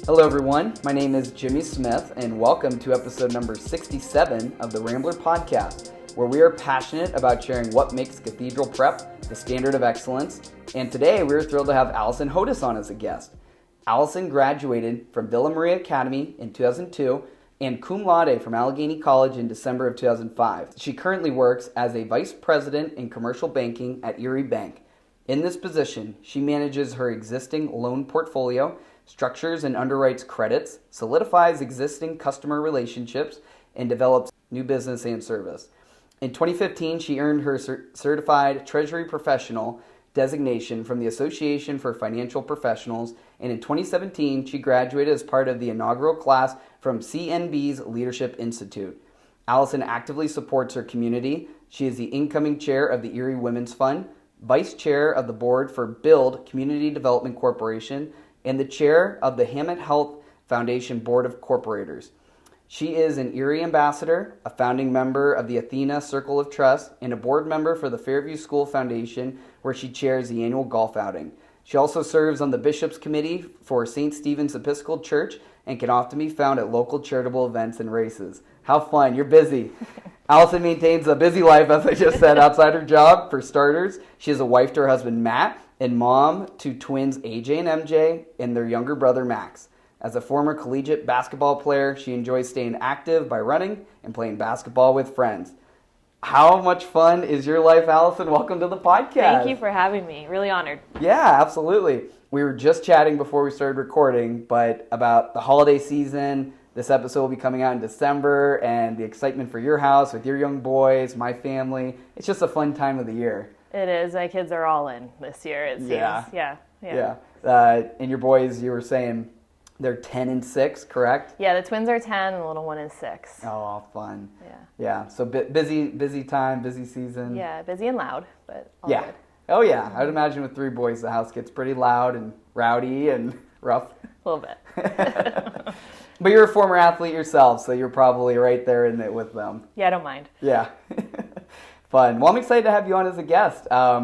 Hello everyone, my name is Jimmy Smith and welcome to episode number 67 of the Rambler podcast, where we are passionate about sharing what makes Cathedral Prep the standard of excellence. And today we're thrilled to have Allison Hodas on as a guest. Allison graduated from Villa Maria Academy in 2002 and cum laude from Allegheny College in December of 2005. She currently works as a vice president in commercial banking at Erie Bank. In this position, she manages her existing loan portfolio, structures and underwrites credits, solidifies existing customer relationships, and develops new business and service. In 2015, she earned her Certified Treasury Professional designation from the Association for Financial Professionals, and in 2017, she graduated as part of the inaugural class from CNB's Leadership Institute. Allison actively supports her community. She is the incoming chair of the Erie Women's Fund, vice chair of the board for Build Community Development Corporation, and the chair of the Hammett Health Foundation Board of Corporators. She is an Erie ambassador, a founding member of the Athena Circle of Trust, and a board member for the Fairview School Foundation, where she chairs the annual golf outing. She also serves on the Bishops Committee for St. Stephen's Episcopal Church and can often be found at local charitable events and races. How fun. You're busy. Allison maintains a busy life, as I just said, outside her job. For starters, she is a wife to her husband, Matt, and mom to twins AJ and MJ and their younger brother, Max. As a former collegiate basketball player, she enjoys staying active by running and playing basketball with friends. How much fun is your life, Allison? Welcome to the podcast. Thank you for having me. Really honored. Yeah, absolutely. We were just chatting before we started recording, but about the holiday season. This episode will be coming out in December, and the excitement for your house with your young boys, my family. It's just a fun time of the year. It is. My kids are all in this year, it seems. Yeah. And your boys, you were saying they're 10 and 6, correct? Yeah, the twins are 10 and the little one is 6. Oh, fun. Yeah. So busy time, busy season. Yeah, busy and loud, but all yeah. good. Oh, yeah. I would imagine with 3 boys, the house gets pretty loud and rowdy and rough. A little bit. But you're a former athlete yourself, so you're probably right there in it with them. Yeah, I don't mind. Yeah. Fun. Well, I'm excited to have you on as a guest. I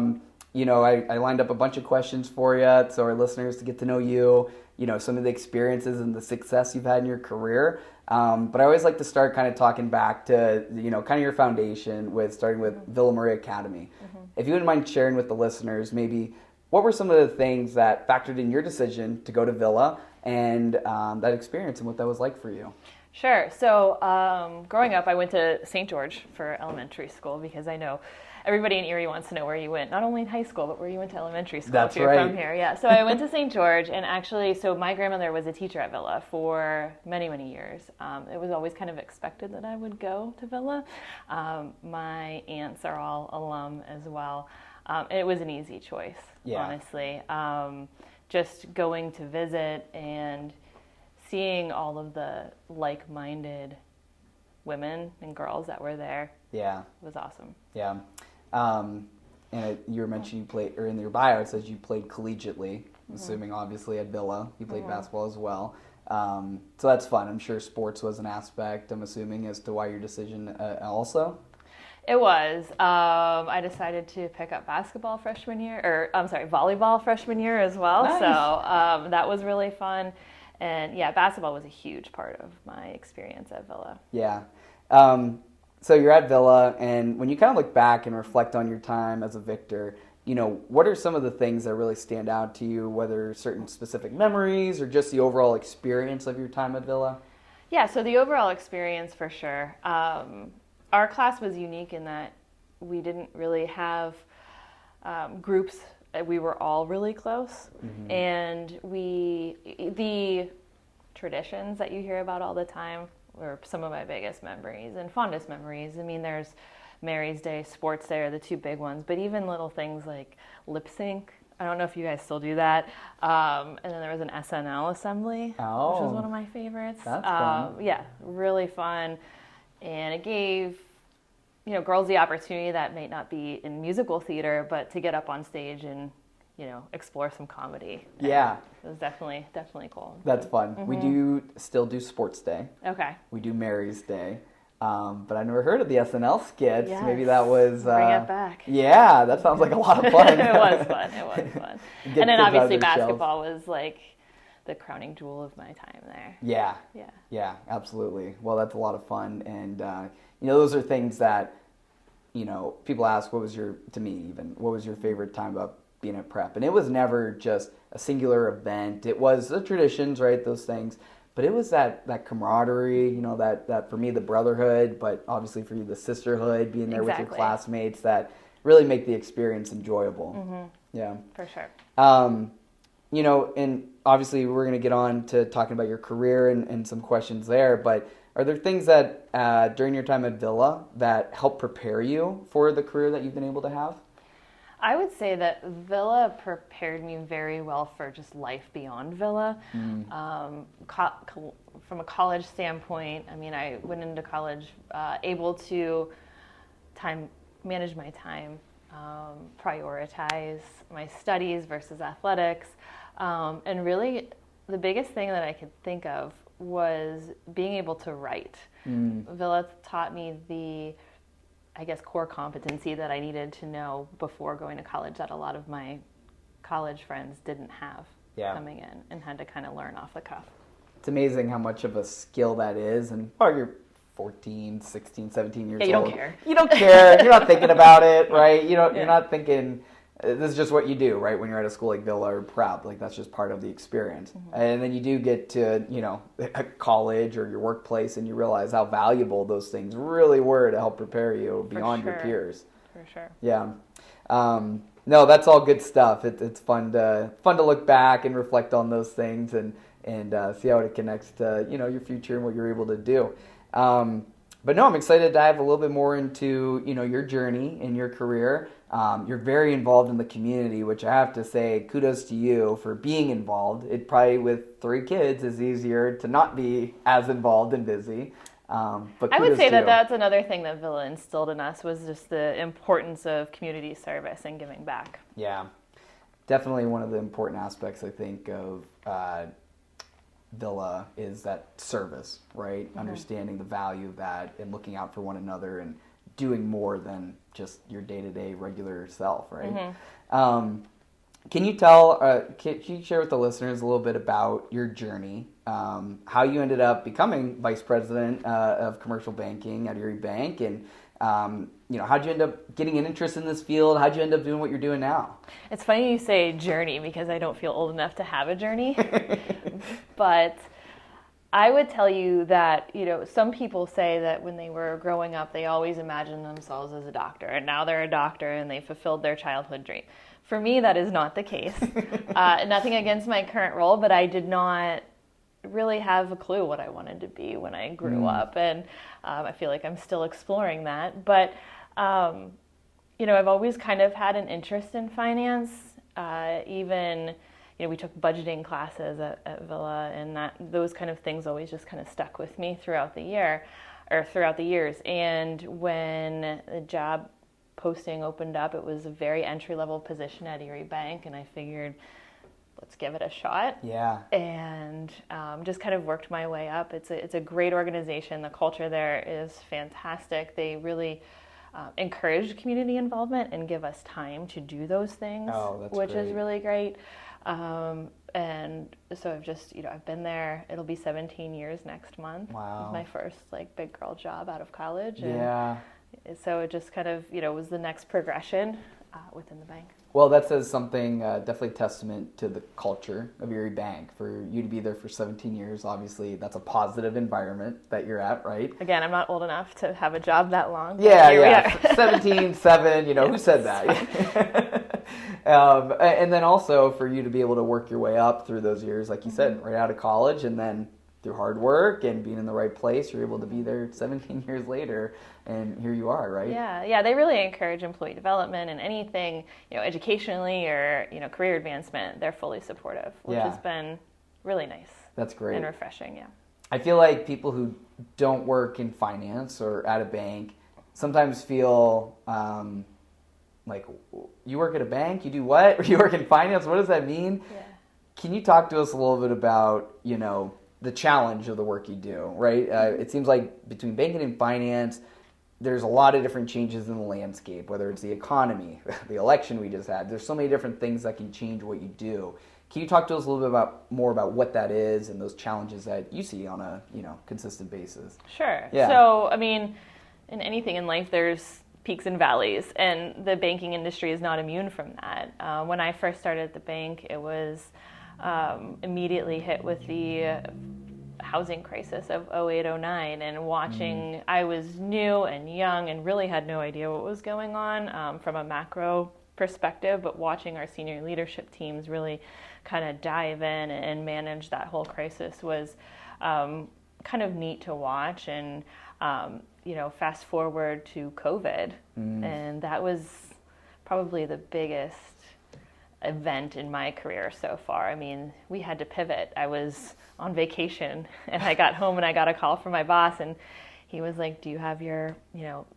lined up a bunch of questions for you, so our listeners to get to know you, some of the experiences and the success you've had in your career. But I always like to start kind of talking back to, kind of your foundation with starting with Villa Maria Academy. Mm-hmm. If you wouldn't mind sharing with the listeners, maybe what were some of the things that factored in your decision to go to Villa and that experience and what that was like for you? Sure. So growing up, I went to St. George for elementary school because I know everybody in Erie wants to know where you went, not only in high school, but where you went to elementary school. That's if you're right. From here. Yeah. So I went to St. George, and actually, so my grandmother was a teacher at Villa for many, many years. It was always kind of expected that I would go to Villa. My aunts are all alum as well. It was an easy choice, honestly. Just going to visit and seeing all of the like-minded women and girls that were there was awesome. Yeah. And you were mentioning you played, or in your bio it says you played collegiately, assuming obviously at Villa. You played basketball as well. So that's fun. I'm sure sports was an aspect, I'm assuming, as to why your decision also? It was. I decided to pick up volleyball freshman year as well. Nice. So that was really fun. And yeah, basketball was a huge part of my experience at Villa. Yeah. So you're at Villa, and when you kind of look back and reflect on your time as a Victor, what are some of the things that really stand out to you, whether certain specific memories or just the overall experience of your time at Villa? Yeah, so the overall experience for sure. Our class was unique in that we didn't really have groups. We were all really close, and the traditions that you hear about all the time were some of my biggest memories and fondest memories. I mean, there's Mary's Day, Sports Day are the 2 big ones, but even little things like lip sync. I don't know if you guys still do that. And then there was an SNL assembly, which was one of my favorites. That's fun. Yeah, really fun. And it gave, girls the opportunity that may not be in musical theater, but to get up on stage and, explore some comedy. Yeah. It was definitely cool. That's fun. We do still do Sports Day. Okay. We do Mary's Day. But I never heard of the SNL skits. Yes. Maybe that was... Bring it back. Yeah, that sounds like a lot of fun. It was fun. And then obviously basketball was like the crowning jewel of my time there. Yeah, absolutely. Well, that's a lot of fun, and those are things that people ask, what was your favorite time about being at prep? And it was never just a singular event. It was the traditions, right? Those things. But it was that camaraderie, that for me, the brotherhood, but obviously for you, the sisterhood, being there with your classmates that really make the experience enjoyable. Mm-hmm. Yeah. For sure. And obviously we're going to get on to talking about your career and some questions there, but are there things that during your time at Villa that helped prepare you for the career that you've been able to have? I would say that Villa prepared me very well for just life beyond Villa. From a college standpoint, I went into college able to manage my time, prioritize my studies versus athletics, and really the biggest thing that I could think of was being able to write. Villa taught me the core competency that I needed to know before going to college that a lot of my college friends didn't have coming in and had to kind of learn off the cuff. It's amazing how much of a skill that is. And you're 14, 16, 17 years old. You don't care. You don't care. You're not thinking about it, right? You're not thinking, this is just what you do, right? When you're at a school like Villa or prep, like that's just part of the experience. Mm-hmm. And then you do get to, a college or your workplace and you realize how valuable those things really were to help prepare you beyond your peers. For sure. Yeah. No, that's all good stuff. It's fun to look back and reflect on those things and see how it connects to, your future and what you're able to do. But no, I'm excited to dive a little bit more into, your journey and your career. You're very involved in the community, which I have to say, kudos to you for being involved. It probably, with 3 kids, is easier to not be as involved and busy. But I would say that that's another thing that Villa instilled in us was just the importance of community service and giving back. Yeah, definitely one of the important aspects, I think, of Villa is that service, right? Mm-hmm. Understanding the value of that and looking out for one another and doing more than just your day-to-day regular self, right? Mm-hmm. Can you share with the listeners a little bit about your journey, how you ended up becoming vice president of commercial banking at Erie Bank, and how'd you end up getting an interest in this field? How'd you end up doing what you're doing now? It's funny you say journey because I don't feel old enough to have a journey. But I would tell you that, some people say that when they were growing up, they always imagined themselves as a doctor, and now they're a doctor and they fulfilled their childhood dream. For me, that is not the case. Nothing against my current role, but I did not really have a clue what I wanted to be when I grew up, and I feel like I'm still exploring that. But I've always kind of had an interest in finance. Even we took budgeting classes at Villa, and those kind of things always just kind of stuck with me throughout the years. And when the job posting opened up, it was a very entry-level position at Erie Bank, and I figured, let's give it a shot. Yeah. And just kind of worked my way up. It's a great organization. The culture there is fantastic. They really encourage community involvement and give us time to do those things, which is really great. And so I've been there. It'll be 17 years next month. Wow. It was my first big girl job out of college. And so it just kind of, was the next progression within the bank. Well, that says something, definitely testament to the culture of Erie Bank. For you to be there for 17 years, obviously that's a positive environment that you're at, right? Again, I'm not old enough to have a job that long. Yeah. 17, 7, who said that? And then also for you to be able to work your way up through those years, like you said, right out of college, and then through hard work and being in the right place, you're able to be there 17 years later, and here you are, right? Yeah. They really encourage employee development and anything, educationally or career advancement. They're fully supportive, which has been really nice. That's great and refreshing. Yeah. I feel like people who don't work in finance or at a bank sometimes feel like, you work at a bank, you do what? Or you work in finance? What does that mean? Yeah. Can you talk to us a little bit about the challenge of the work you do, right? It seems like between banking and finance, there's a lot of different changes in the landscape, whether it's the economy, the election we just had. There's so many different things that can change what you do. Can you talk to us a little bit more about what that is and those challenges that you see on a consistent basis? Sure. Yeah. So, I mean, in anything in life, there's peaks and valleys, and the banking industry is not immune from that. When I first started at the bank, it was immediately hit with the housing crisis of 08, 09, and watching, I was new and young and really had no idea what was going on from a macro perspective, but watching our senior leadership teams really kind of dive in and manage that whole crisis was kind of neat to watch. And fast forward to COVID, and that was probably the biggest event in my career so far. I mean, we had to pivot. I was on vacation and I got home and I got a call from my boss, and he was like, "Do you have your,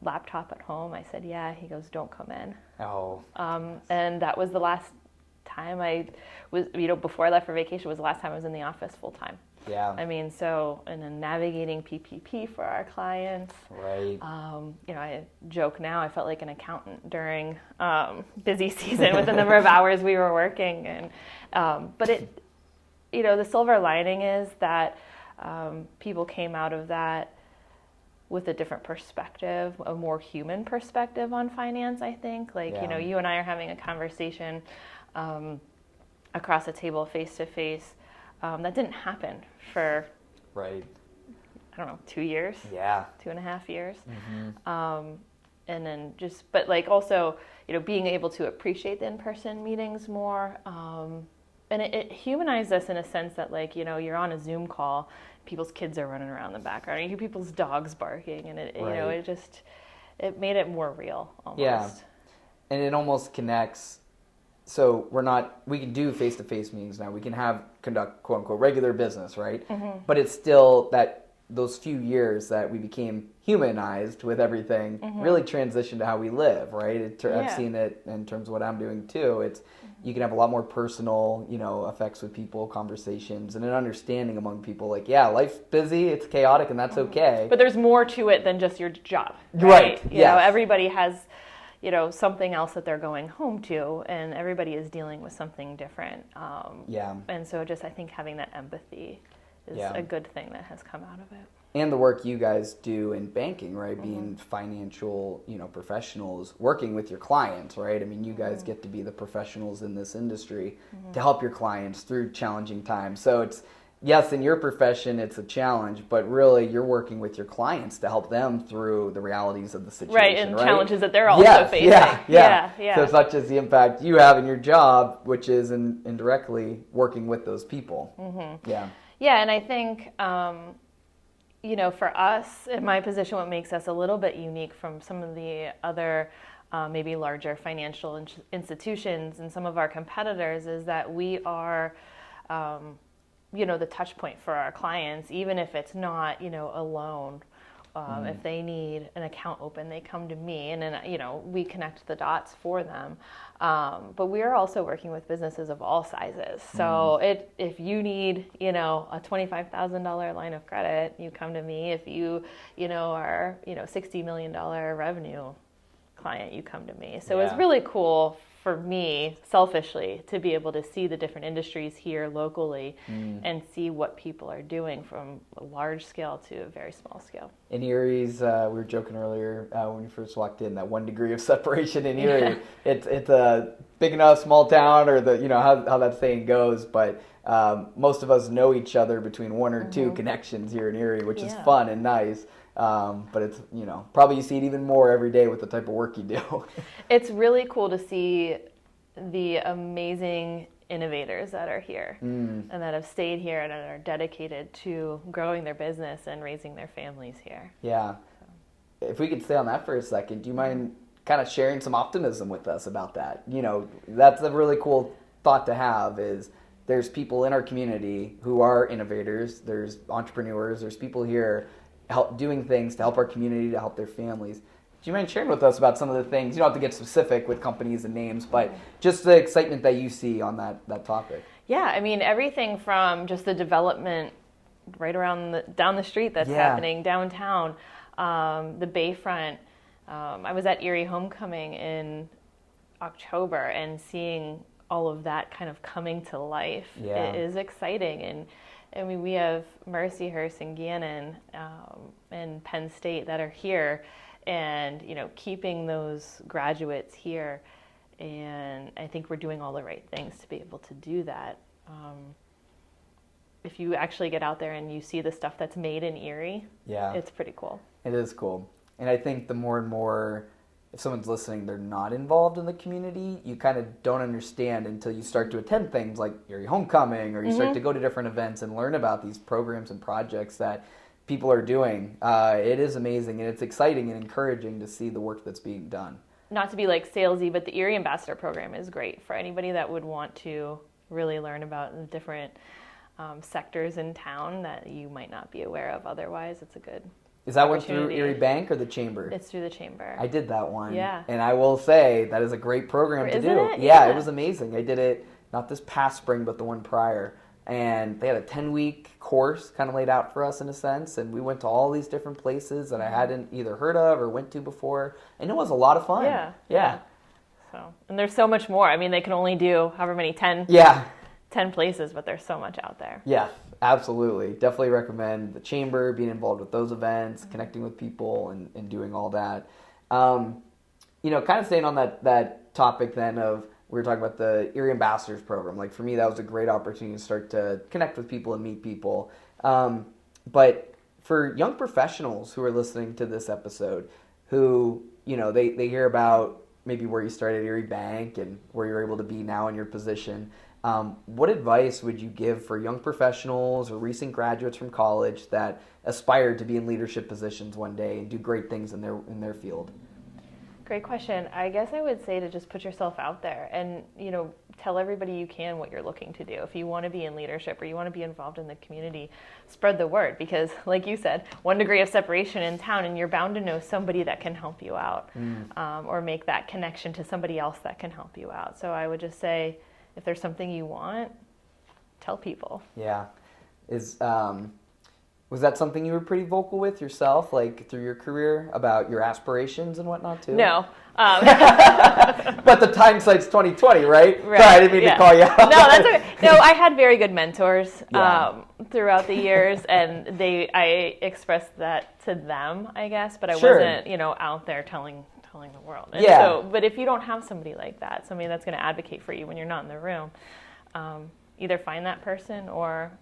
laptop at home?" I said, "Yeah." He goes, "Don't come in." Oh. And that was the last time I was, before I left for vacation, was the last time I was in the office full time. Yeah. I mean, so, and then navigating PPP for our clients. Right. I joke now, I felt like an accountant during busy season with the number of hours we were working. And but it, the silver lining is that people came out of that with a different perspective, a more human perspective on finance, I think. Like, you and I are having a conversation across a table, face to face. That didn't happen for, right, I don't know, 2 years? Yeah. 2.5 years. Mm-hmm. And then but like also, being able to appreciate the in-person meetings more. And it humanized us in a sense that, like, you're on a Zoom call, people's kids are running around in the background, you hear people's dogs barking, and it made it more real almost. Yeah. And it almost connects. So we can do face-to-face meetings now. We can conduct quote unquote regular business, right? Mm-hmm. But it's still those few years that we became humanized with everything really transitioned to how we live, right? I've seen it in terms of what I'm doing too. You can have a lot more personal, effects with people, conversations, and an understanding among people. Like, yeah, life's busy, it's chaotic, and that's okay. But there's more to it than just your job, right? Everybody has something else that they're going home to, and everybody is dealing with something different. And so I think having that empathy is a good thing that has come out of it. And the work you guys do in banking, right? Being financial, professionals, working with your clients, right? I mean, you guys get to be the professionals in this industry to help your clients through challenging times. So it's, yes, in your profession, it's a challenge, but really you're working with your clients to help them through the realities of the situation, right? And challenges that they're also facing. Yeah. So it's not just the impact you have in your job, which is indirectly working with those people. Mm-hmm. Yeah. Yeah, and I think, for us, in my position, what makes us a little bit unique from some of the other maybe larger financial institutions and some of our competitors is that we are the touch point for our clients, even if it's not, a loan. If they need an account open, they come to me, and then, we connect the dots for them. But we are also working with businesses of all sizes. So if you need, a $25,000 line of credit, you come to me. If you, are, $60 million revenue client, you come to me. So it's really cool for me, selfishly, to be able to see the different industries here locally and see what people are doing from a large scale to a very small scale. In Erie's, we were joking earlier when we first walked in, that 1 degree of separation in Erie. It's a big enough small town, or how that saying goes, but most of us know each other between one or two connections here in Erie, which is fun and nice. But it's, probably you see it even more every day with the type of work you do. It's really cool to see the amazing innovators that are here and that have stayed here and are dedicated to growing their business and raising their families here. Yeah. So. If we could stay on that for a second, do you mind kind of sharing some optimism with us about that? That's a really cool thought to have, is there's people in our community who are innovators, there's entrepreneurs, there's people here doing things to help our community, to help their families. Do you mind sharing with us about some of the things? You don't have to get specific with companies and names, but just the excitement that you see on that topic. Yeah, I mean, everything from just the development right around down the street that's happening downtown, the Bayfront. I was at Erie Homecoming in October and seeing all of that kind of coming to life Yeah. is exciting. And I mean, we have Mercyhurst and Gannon and Penn State that are here, and keeping those graduates here. And I think we're doing all the right things to be able to do that. If you actually get out there and you see the stuff that's made in Erie, it's pretty cool. It is cool. And I think the more and more, if someone's listening, they're not involved in the community, you kind of don't understand until you start to attend things like Erie Homecoming, or you start to go to different events and learn about these programs and projects that people are doing. It is amazing, and it's exciting and encouraging to see the work that's being done. Not to be like salesy, but the Erie Ambassador Program is great for anybody that would want to really learn about the different sectors in town that you might not be aware of otherwise. It's a good Is that one through Erie Bank or the Chamber? It's through the Chamber. I did that one. Yeah. And I will say that is a great program to do. Isn't it? Yeah, it was amazing. I did it not this past spring, but the one prior. And they had a 10-week course kind of laid out for us in a sense. And we went to all these different places that I hadn't either heard of or went to before. And it was a lot of fun. Yeah. So, and there's so much more. I mean, they can only do however many, 10 places, but there's so much out there. Yeah, absolutely. Definitely recommend the Chamber, being involved with those events, connecting with people, and doing all that. Kind of staying on that topic then of, we were talking about the Erie Ambassadors Program. Like, for me, that was a great opportunity to start to connect with people and meet people. But for young professionals who are listening to this episode, who, they hear about maybe where you started at Erie Bank and where you're able to be now in your position, what advice would you give for young professionals or recent graduates from college that aspire to be in leadership positions one day and do great things in their field? Great question. I guess I would say to just put yourself out there and, tell everybody you can what you're looking to do. If you want to be in leadership or you want to be involved in the community, spread the word, because like you said, 1 degree of separation in town, and you're bound to know somebody that can help you out, or make that connection to somebody else that can help you out. So I would just say, if there's something you want, tell people. Yeah. Was that something you were pretty vocal with yourself, like through your career, about your aspirations and whatnot too? No. But the hindsight's 2020, right? Sorry, I didn't mean to call you out. No, that's okay. No, I had very good mentors throughout the years, and I expressed that to them, I guess, but I wasn't, out there telling the world. And so, but if you don't have somebody like that, somebody that's going to advocate for you when you're not in the room, either find that person or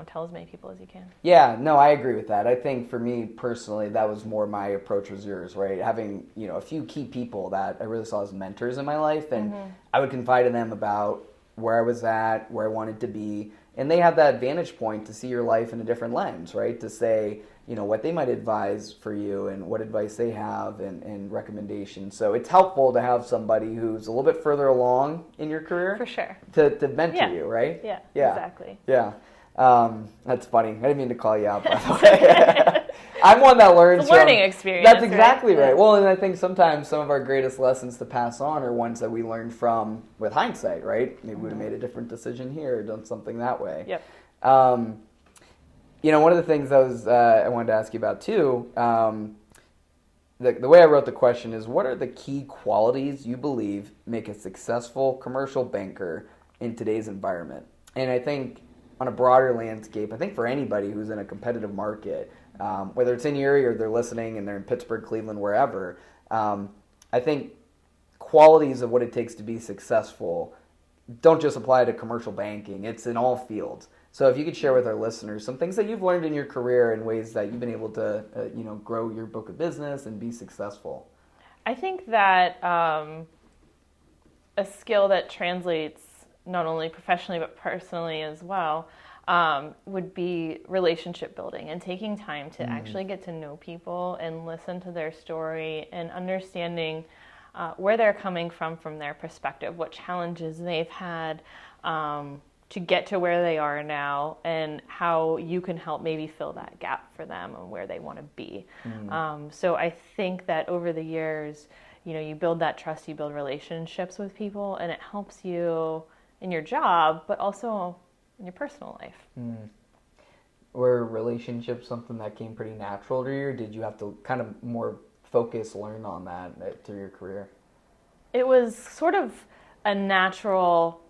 tell as many people as you can. Yeah, no, I agree with that. I think for me personally, that was more my approach was yours, right? Having, a few key people that I really saw as mentors in my life, and I would confide in them about where I was at, where I wanted to be, and they have that vantage point to see your life in a different lens, right? To say, what they might advise for you and what advice they have and recommendations. So it's helpful to have somebody who's a little bit further along in your career. For sure. To mentor you, right? Yeah, exactly. Yeah. That's funny. I didn't mean to call you out, by the way. I'm one that learns. It's a learning experience. That's exactly right. Well, and I think sometimes some of our greatest lessons to pass on are ones that we learn from with hindsight, right? Maybe we would have made a different decision here or done something that way. Yep. One of the things I wanted to ask you about too, the way I wrote the question is, what are the key qualities you believe make a successful commercial banker in today's environment? And I think on a broader landscape, I think for anybody who's in a competitive market, whether it's in Erie or they're listening and they're in Pittsburgh, Cleveland, wherever, I think qualities of what it takes to be successful don't just apply to commercial banking. It's in all fields. So if you could share with our listeners some things that you've learned in your career and ways that you've been able to, grow your book of business and be successful. I think that a skill that translates not only professionally but personally as well would be relationship building and taking time to actually get to know people and listen to their story and understanding where they're coming from their perspective, what challenges they've had to get to where they are now, and how you can help maybe fill that gap for them and where they want to be. So I think that over the years, you build that trust, you build relationships with people, and it helps you in your job, but also in your personal life. Were relationships something that came pretty natural to you, or did you have to kind of more learn on that through your career? It was sort of a natural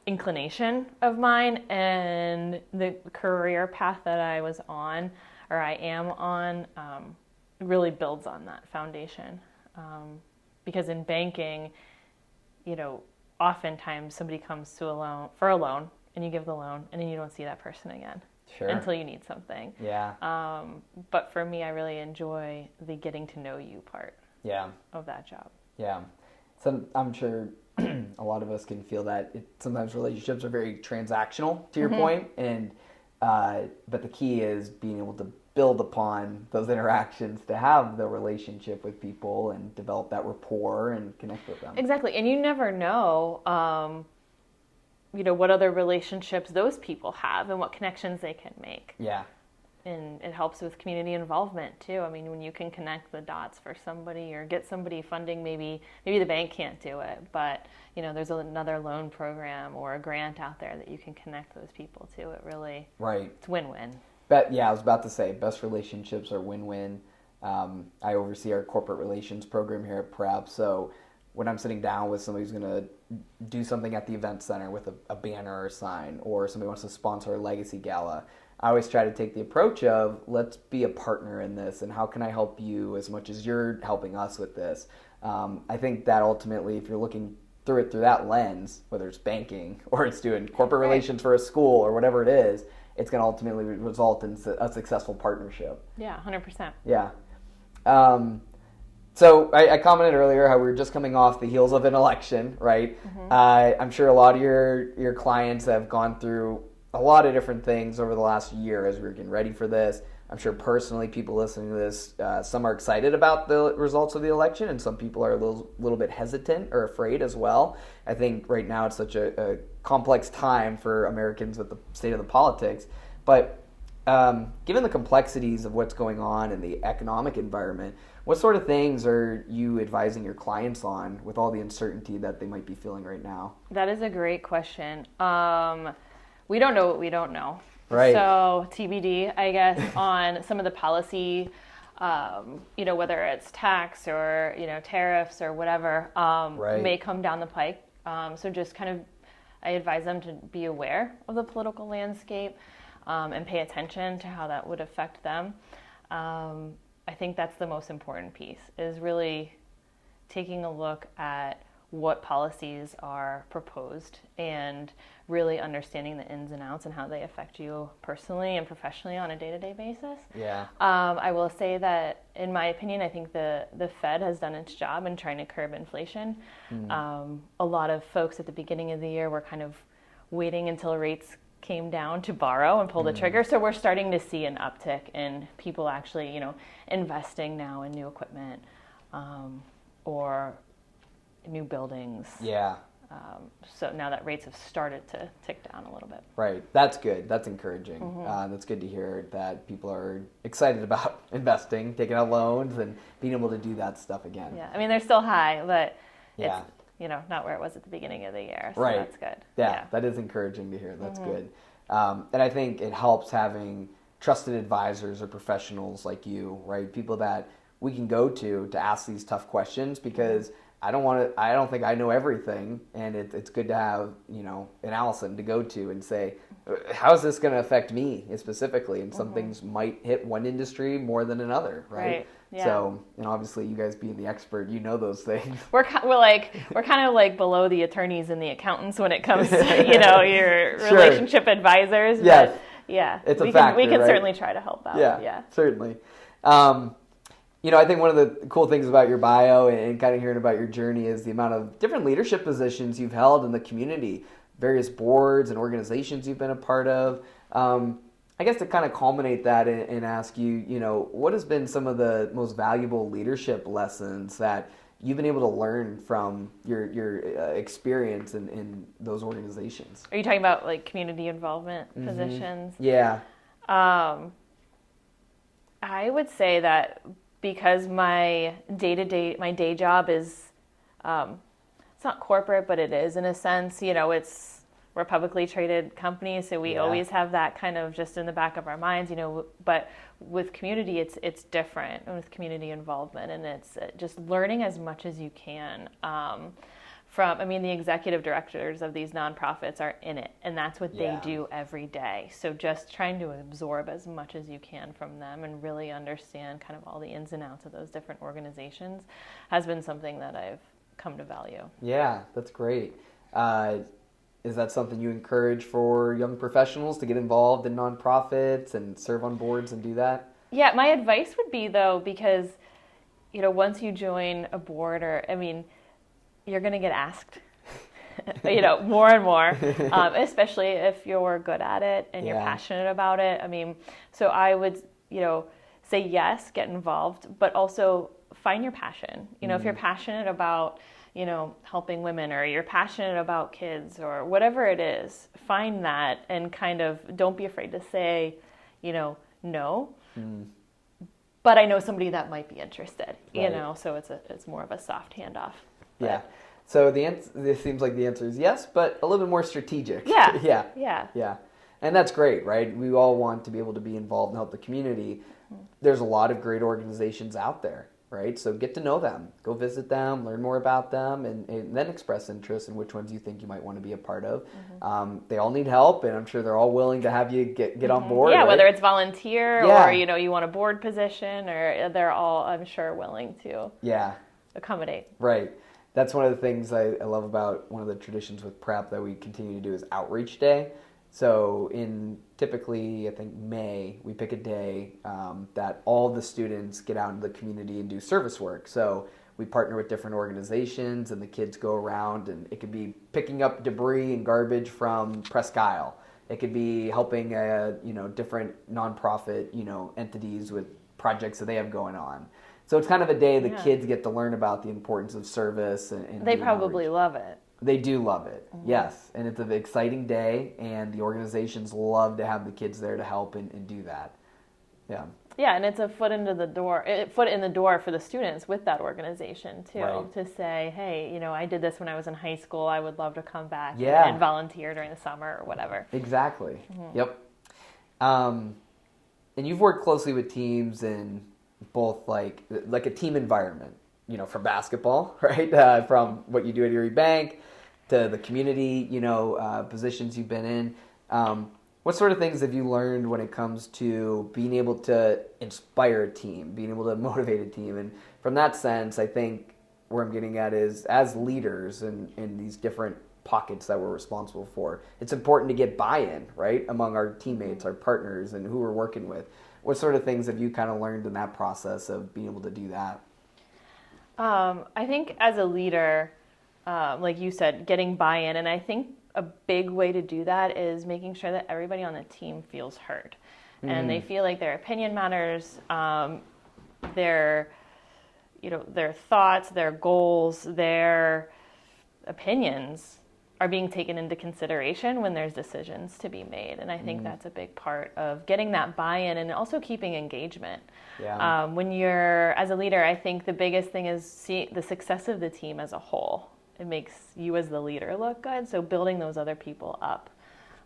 inclination of mine, and the career path that I was on, or I am on, really builds on that foundation. Because in banking, oftentimes somebody comes to for a loan, and you give the loan, and then you don't see that person again. Sure. Until you need something. Yeah. But for me, I really enjoy the getting to know you part. Yeah. Of that job. Yeah. So I'm sure a lot of us can feel that sometimes relationships are very transactional, to your point, and but the key is being able to build upon those interactions to have the relationship with people and develop that rapport and connect with them. Exactly, and you never know, what other relationships those people have and what connections they can make. Yeah. And it helps with community involvement too. I mean, when you can connect the dots for somebody or get somebody funding, maybe the bank can't do it, but there's another loan program or a grant out there that you can connect those people to. It really, it's win-win. But yeah, I was about to say, best relationships are win-win. I oversee our corporate relations program here at Prep, so when I'm sitting down with somebody who's going to do something at the event center with a banner or a sign, or somebody wants to sponsor a legacy gala, I always try to take the approach of, let's be a partner in this, and how can I help you as much as you're helping us with this? I think that ultimately, if you're looking through that lens, whether it's banking or it's doing corporate relations for a school or whatever it is, it's going to ultimately result in a successful partnership. Yeah, 100%. Yeah. So I commented earlier how we were just coming off the heels of an election, right? Mm-hmm. I'm sure a lot of your clients have gone through a lot of different things over the last year as we were getting ready for this. I'm sure personally people listening to this, some are excited about the results of the election, and some people are a little bit hesitant or afraid as well. I think right now it's such a complex time for Americans with the state of the politics. But given the complexities of what's going on in the economic environment, what sort of things are you advising your clients on with all the uncertainty that they might be feeling right now? That is a great question. We don't know what we don't know. Right. So TBD, I guess, on some of the policy, whether it's tax or, tariffs or whatever, may come down the pike. So just kind of, I advise them to be aware of the political landscape and pay attention to how that would affect them. I think that's the most important piece, is really taking a look at what policies are proposed and really understanding the ins and outs and how they affect you personally and professionally on a day-to-day basis. Yeah. I will say that, in my opinion, I think the Fed has done its job in trying to curb inflation. A lot of folks at the beginning of the year were kind of waiting until rates came down to borrow and pull the trigger. So we're starting to see an uptick in people actually, investing now in new equipment or new buildings. Yeah. So now that rates have started to tick down a little bit. Right. That's good. That's encouraging. That's good to hear that people are excited about investing, taking out loans, and being able to do that stuff again. Yeah. I mean, they're still high, but it's, not where it was at the beginning of the year. So right. That's good. Yeah, that is encouraging to hear. That's good. And I think it helps having trusted advisors or professionals like you, right? People that we can go to ask these tough questions, because I don't think I know everything, and it's good to have, an Allison to go to and say, how is this going to affect me specifically? And some things might hit one industry more than another, right? Yeah. So, and obviously you guys being the expert, those things. We're kind of like below the attorneys and the accountants when it comes to, your relationship advisors. Yes. But yeah, it's a factor, we can right? certainly try to help out. Yeah. Certainly. I think one of the cool things about your bio and kind of hearing about your journey is the amount of different leadership positions you've held in the community, various boards and organizations you've been a part of. I guess to kind of culminate that and ask you, what has been some of the most valuable leadership lessons that you've been able to learn from your experience in those organizations? Are you talking about like community involvement positions? Yeah. I would say that because my day job is, it's not corporate, but it is in a sense. We're a publicly traded company, so we always have that kind of just in the back of our minds, But with community, it's different with community involvement, and it's just learning as much as you can the executive directors of these nonprofits are in it, and that's what they do every day. So just trying to absorb as much as you can from them and really understand kind of all the ins and outs of those different organizations has been something that I've come to value. Yeah, that's great. Is that something you encourage for young professionals to get involved in nonprofits and serve on boards and do that? Yeah, my advice would be, though, because, once you join a board you're going to get asked, more and more, especially if you're good at it and you're passionate about it. So I would, say yes, get involved, but also find your passion. If you're passionate about, helping women, or you're passionate about kids, or whatever it is, find that and kind of don't be afraid to say, no. But I know somebody that might be interested, so it's more of a soft handoff. But, yeah. So this seems like the answer is yes, but a little bit more strategic. Yeah. Yeah. And that's great, right? We all want to be able to be involved and help the community. There's a lot of great organizations out there, right? So get to know them, go visit them, learn more about them, and then express interest in which ones you think you might want to be a part of. They all need help, and I'm sure they're all willing to have you get on board. Yeah, right? Whether it's volunteer or, you want a board position, or they're all, I'm sure, willing to accommodate. Right. That's one of the things I love about one of the traditions with prep that we continue to do is Outreach Day. So in typically, I think May, we pick a day that all the students get out into the community and do service work. So we partner with different organizations, and the kids go around, and it could be picking up debris and garbage from Presque Isle. It could be helping different nonprofit entities with projects that they have going on. So it's kind of a day the kids get to learn about the importance of service. And they probably love it. They do love it, yes. And it's an exciting day, and the organizations love to have the kids there to help and do that. Yeah. Yeah, and it's a foot in the door for the students with that organization, too, right. To say, hey, I did this when I was in high school. I would love to come back and volunteer during the summer or whatever. Exactly. Yep. And you've worked closely with teams in both like a team environment, for basketball, right? From what you do at Erie Bank to the community, positions you've been in. What sort of things have you learned when it comes to being able to inspire a team, being able to motivate a team? And from that sense, I think where I'm getting at is, as leaders in these different pockets that we're responsible for, it's important to get buy-in, right, among our teammates, our partners, and who we're working with. What sort of things have you kind of learned in that process of being able to do that? I think as a leader, like you said, getting buy-in, and I think a big way to do that is making sure that everybody on the team feels heard, and they feel like their opinion matters, their thoughts, their goals, their opinions are being taken into consideration when there's decisions to be made. And I think that's a big part of getting that buy-in and also keeping engagement. Yeah. When you're, as a leader, I think the biggest thing is see the success of the team as a whole. It makes you as the leader look good. So building those other people up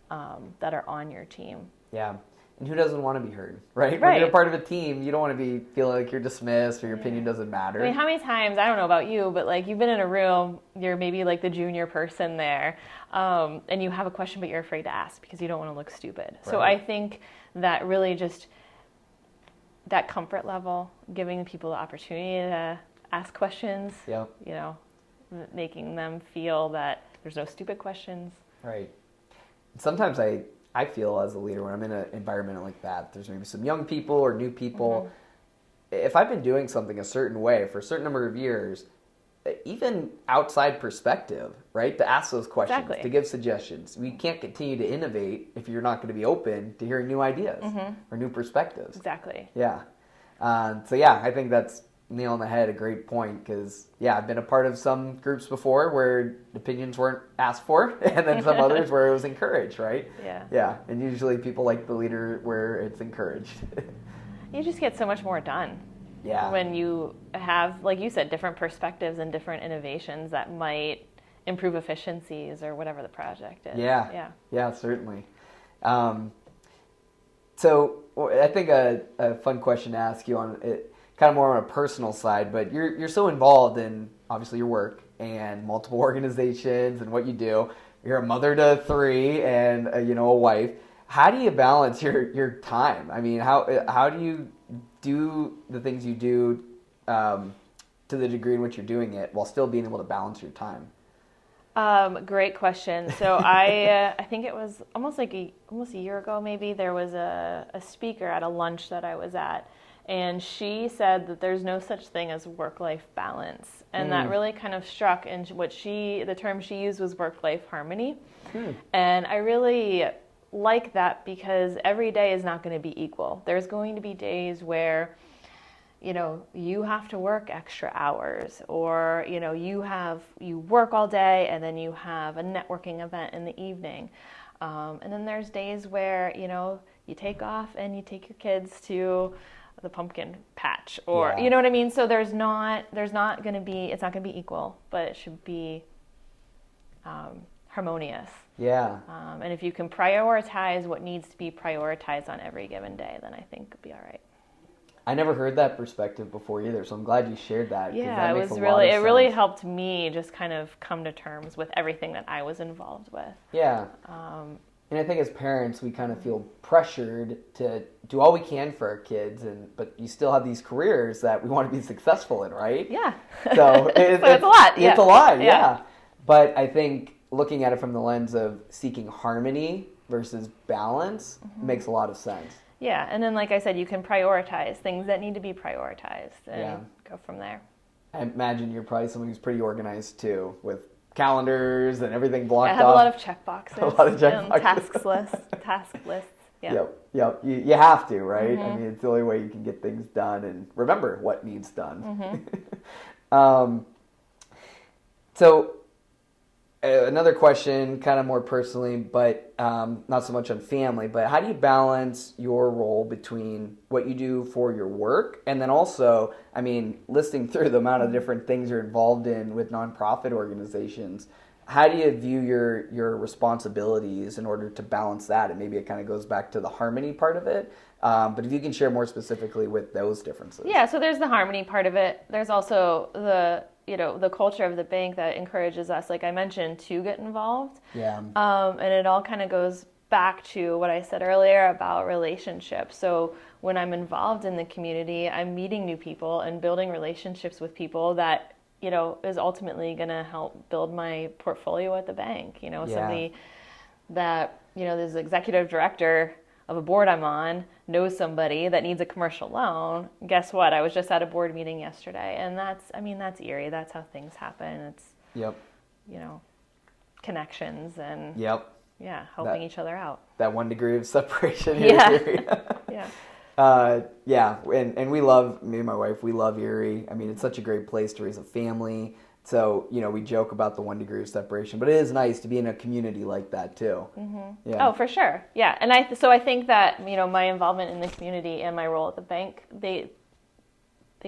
that are on your team. Yeah. And who doesn't want to be heard, right? When you're a part of a team, you don't want to feel like you're dismissed or your opinion doesn't matter. I mean, how many times, I don't know about you, but like you've been in a room, you're maybe like the junior person there, and you have a question, but you're afraid to ask because you don't want to look stupid. Right. So I think that really just that comfort level, giving people the opportunity to ask questions, making them feel that there's no stupid questions. Right. Sometimes I feel as a leader when I'm in an environment like that, there's maybe some young people or new people. If I've been doing something a certain way for a certain number of years, even outside perspective, right, to ask those questions, to give suggestions. We can't continue to innovate if you're not going to be open to hearing new ideas or new perspectives. Exactly. Yeah. I think that's nail on the head, a great point, because I've been a part of some groups before where opinions weren't asked for, and then some others where it was encouraged, right? Yeah, and usually people like the leader where it's encouraged. You just get so much more done. Yeah. When you have, like you said, different perspectives and different innovations that might improve efficiencies or whatever the project is. Yeah, certainly. So I think a fun question to ask you on it, kind of more on a personal side, but you're so involved in obviously your work and multiple organizations and what you do. You're a mother to 3 and a wife. How do you balance your time? I mean, how do you do the things you do to the degree in which you're doing it while still being able to balance your time? Great question. So I think it was almost a year ago, maybe there was a speaker at a lunch that I was at, and she said that there's no such thing as work-life balance, and that really kind of struck. And the term she used was work-life harmony, and I really like that because every day is not going to be equal. There's going to be days where you have to work extra hours, or you work all day and then you have a networking event in the evening, and then there's days where you take off and you take your kids to the pumpkin patch, or you know what I mean. So it's not going to be equal, but it should be harmonious. And if you can prioritize what needs to be prioritized on every given day, then I think it'll be all right. I never heard that perspective before either, so I'm glad you shared that. Yeah, it really helped me just kind of come to terms with everything that I was involved with. Yeah. And I think as parents, we kind of feel pressured to do all we can for our kids, but you still have these careers that we want to be successful in, right? Yeah. So it's a lot. Yeah. It's a lot, yeah. But I think looking at it from the lens of seeking harmony versus balance makes a lot of sense. Yeah, and then like I said, you can prioritize things that need to be prioritized and go from there. I imagine you're probably someone who's pretty organized too, with calendars and everything blocked off. I have a lot of check boxes. Task lists. Yeah. Yep. You have to, right? I mean, it's the only way you can get things done and remember what needs done. So another question, kind of more personally, but not so much on family, but how do you balance your role between what you do for your work and then also, I mean, listing through the amount of different things you're involved in with nonprofit organizations, how do you view your responsibilities in order to balance that? And maybe it kind of goes back to the harmony part of it, but if you can share more specifically with those differences. Yeah, so there's the harmony part of it. There's also the culture of the bank that encourages us, like I mentioned, to get involved. Yeah. And it all kind of goes back to what I said earlier about relationships. So when I'm involved in the community, I'm meeting new people and building relationships with people that, is ultimately going to help build my portfolio at the bank. Somebody that, this executive director of a board I'm on knows somebody that needs a commercial loan. Guess what? I was just at a board meeting yesterday, and that's eerie. That's how things happen. It's connections and helping each other out. That 1 degree of separation here. And we love, me and my wife, we love Erie. I mean, it's such a great place to raise a family. So, we joke about the 1 degree of separation, but it is nice to be in a community like that too. Yeah. Oh, for sure. Yeah. And I think that, my involvement in the community and my role at the bank, they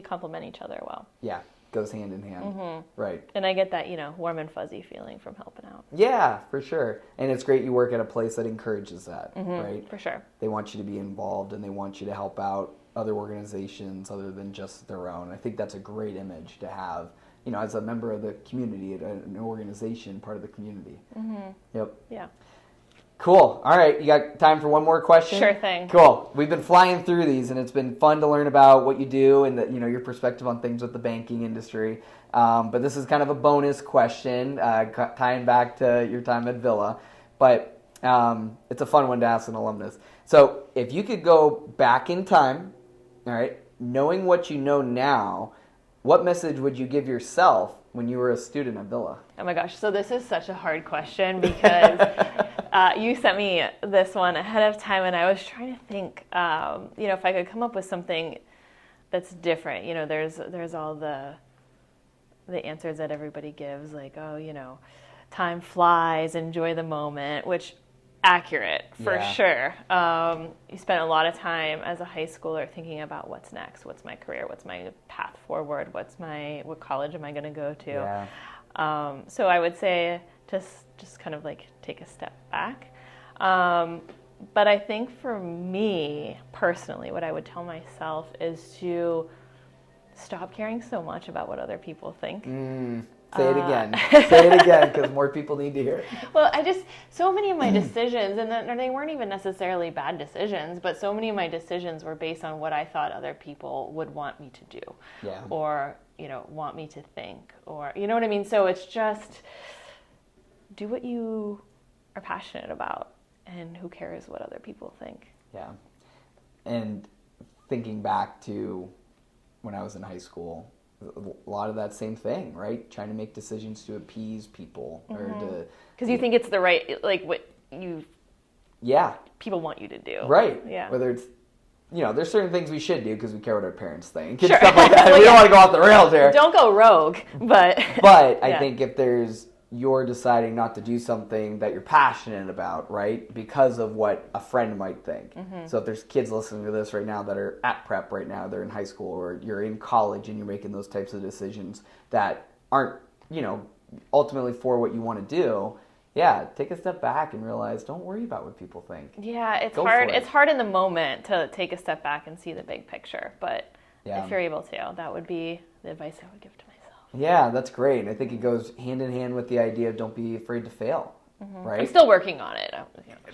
complement each other well. Yeah. Goes hand in hand. Right. And I get that, warm and fuzzy feeling from helping out. Yeah, for sure. And it's great you work at a place that encourages that, right? For sure. They want you to be involved and they want you to help out other organizations other than just their own. I think that's a great image to have, as a member of the community, an organization, part of the community. Yep. Yeah. Cool. All right. You got time for one more question? Sure thing. Cool. We've been flying through these, and it's been fun to learn about what you do and your perspective on things with the banking industry. But this is kind of a bonus question, tying back to your time at Villa. But it's a fun one to ask an alumnus. So if you could go back in time, all right, knowing what you know now, what message would you give yourself when you were a student at Villa? Oh my gosh, so this is such a hard question because you sent me this one ahead of time and I was trying to think, if I could come up with something that's different. There's all the answers that everybody gives, like, time flies, enjoy the moment, which accurate for sure. You spent a lot of time as a high schooler thinking about what's next, what's my career, what's my path forward, what college am I going to go to. So I would say just kind of like take a step back. But I think for me personally, what I would tell myself is to stop caring so much about what other people think. Say it again. Say it again, because more people need to hear it. Well, so many of my decisions, and they weren't even necessarily bad decisions, but so many of my decisions were based on what I thought other people would want me to do. Yeah. Or, want me to think, or, you know what I mean? So it's just do what you are passionate about, and who cares what other people think. Yeah. And thinking back to when I was in high school, a lot of that same thing, right? Trying to make decisions to appease people or to... Because you think it's the right, like, what people want you to do. Right. Yeah. Whether it's, there's certain things we should do because we care what our parents think and sure. stuff like that. Well, we don't want to go off the rails here. Don't go rogue, but... But I think if you're deciding not to do something that you're passionate about, right? Because of what a friend might think. So if there's kids listening to this right now that are at prep right now, they're in high school or you're in college and you're making those types of decisions that aren't, ultimately for what you want to do, take a step back and realize, don't worry about what people think. Yeah, it's hard. It's hard in the moment to take a step back and see the big picture. But if you're able to, that would be the advice I would give to myself. Yeah, that's great. I think it goes hand in hand with the idea of don't be afraid to fail, right? I'm still working on it.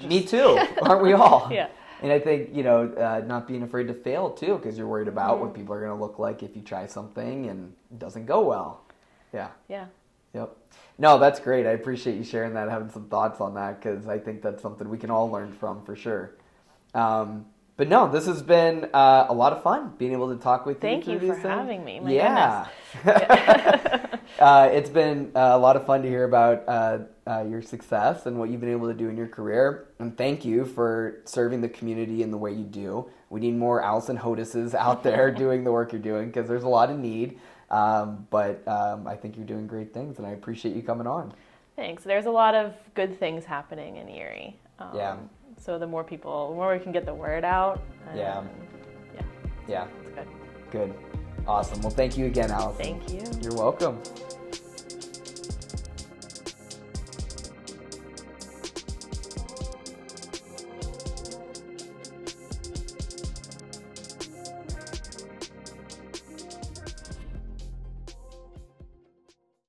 Me too. Aren't we all? Yeah. And I think, not being afraid to fail too, because you're worried about what people are going to look like if you try something and it doesn't go well. Yeah. Yeah. Yep. No, that's great. I appreciate you sharing that, having some thoughts on that, because I think that's something we can all learn from for sure. But no, this has been a lot of fun being able to talk with you. Thank you for having me. My goodness. It's been a lot of fun to hear about your success and what you've been able to do in your career. And thank you for serving the community in the way you do. We need more Allison Hodases out there doing the work you're doing because there's a lot of need. But I think you're doing great things, and I appreciate you coming on. Thanks. There's a lot of good things happening in Erie. So the more we can get the word out. Yeah. It's good. Good. Awesome. Well, thank you again, Allison. Thank you. You're welcome.